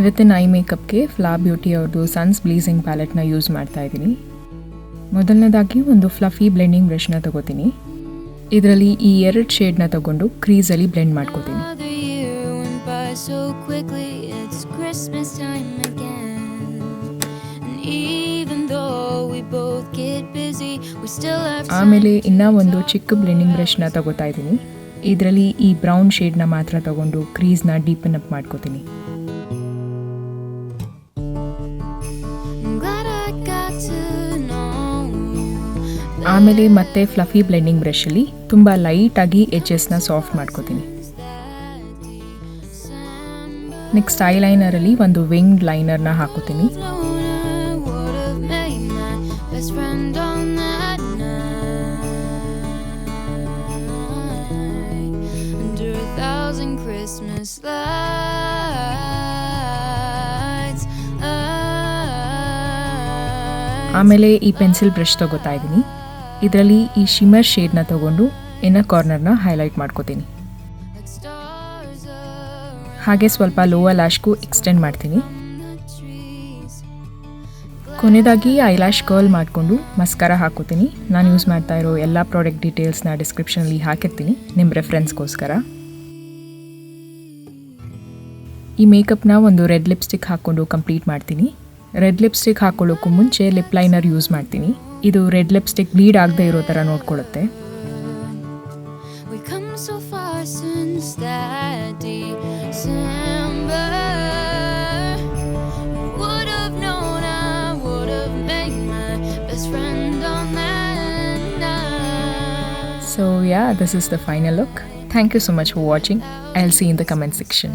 ಇವತ್ತಿನ I ಮೇಕಪ್ಗೆ flaw beauty ಅವ್ರದ್ದು sons ಬ್ಲೀಸಿಂಗ್ ಪ್ಯಾಲೆಟ್ನ use ಮಾಡ್ತಾ ಇದ್ದೀನಿ. ಮೊದಲನೇದಾಗಿ ಒಂದು ಫ್ಲಫಿ ಬ್ಲೆಂಡಿಂಗ್ ಬ್ರಷ್ನ ತಗೋತೀನಿ. ಇದರಲ್ಲಿ ಈ 2 ಶೇಡ್ನ ತಗೊಂಡು ಕ್ರೀಸಲ್ಲಿ ಬ್ಲೆಂಡ್ ಮಾಡ್ಕೋತೀನಿ. ಆಮೇಲೆ ಇನ್ನೂ ಒಂದು ಚಿಕ್ಕ ಬ್ಲೆಂಡಿಂಗ್ ಬ್ರಷ್ನ ತಗೋತಾ ಇದ್ದೀನಿ. ಇದರಲ್ಲಿ ಈ ಬ್ರೌನ್ ಶೇಡ್ನ ಮಾತ್ರ ತಗೊಂಡು ಕ್ರೀಸ್ನ ಡೀಪನ್ ಅಪ್ ಮಾಡ್ಕೋತೀನಿ. ಆಮೇಲೆ ಮತ್ತೆ ಫ್ಲಫಿ ಬ್ಲೆಂಡಿಂಗ್ ಬ್ರಷಲ್ಲಿ ತುಂಬ ಲೈಟಾಗಿ ಎಡ್ಜಸ್ನ ಸಾಫ್ಟ್ ಮಾಡ್ಕೋತೀನಿ. ನೆಕ್ಸ್ಟ್ ಐಲೈನರಲ್ಲಿ ಒಂದು ವಿಂಗ್ ಲೈನರ್ನ ಹಾಕೋತೀನಿ. ಆಮೇಲೆ ಈ ಪೆನ್ಸಿಲ್ ಬ್ರಷ್ ತಗೋತಾ ಇದ್ದೀನಿ. ಇದರಲ್ಲಿ ಈ ಶಿಮರ್ ಶೇಡ್ನ ತಗೊಂಡು ಇನ್ನರ್ ಕಾರ್ನರ್ನ ಹೈಲೈಟ್ ಮಾಡ್ಕೋತೀನಿ. ಹಾಗೆ ಸ್ವಲ್ಪ ಲೋವರ್ ಲ್ಯಾಶ್ಗೂ ಎಕ್ಸ್ಟೆಂಡ್ ಮಾಡ್ತೀನಿ. ಕೊನೆಯದಾಗಿ ಐಲ್ಯಾಶ್ ಕರ್ಲ್ ಮಾಡಿಕೊಂಡು ಮಸ್ಕಾರಾ ಹಾಕೋತೀನಿ. ನಾನು ಯೂಸ್ ಮಾಡ್ತಾ ಇರೋ ಎಲ್ಲ ಪ್ರಾಡಕ್ಟ್ ಡೀಟೇಲ್ಸ್ನ ಡಿಸ್ಕ್ರಿಪ್ಷನಲ್ಲಿ ಹಾಕಿರ್ತೀನಿ ನಿಮ್ಮ ರೆಫರೆನ್ಸ್ಗೋಸ್ಕರ. ಈ ಮೇಕಪ್ನ ಒಂದು ರೆಡ್ ಲಿಪ್ಸ್ಟಿಕ್ ಹಾಕ್ಕೊಂಡು ಕಂಪ್ಲೀಟ್ ಮಾಡ್ತೀನಿ. ರೆಡ್ ಲಿಪ್ಸ್ಟಿಕ್ ಹಾಕೊಳ್ಳೋಕ್ಕೂ ಮುಂಚೆ ಲಿಪ್ ಲೈನರ್ ಯೂಸ್ ಮಾಡ್ತೀನಿ. ಇದು ರೆಡ್ ಲಿಪ್ಸ್ಟಿಕ್ ಬ್ಲೀಡ್ ಆಗದೆ ಇರೋ ಥರ ನೋಡ್ಕೊಳ್ಳುತ್ತೆ. So yeah, this is the final look. Thank you so much for watching. I'll see you in the comment section.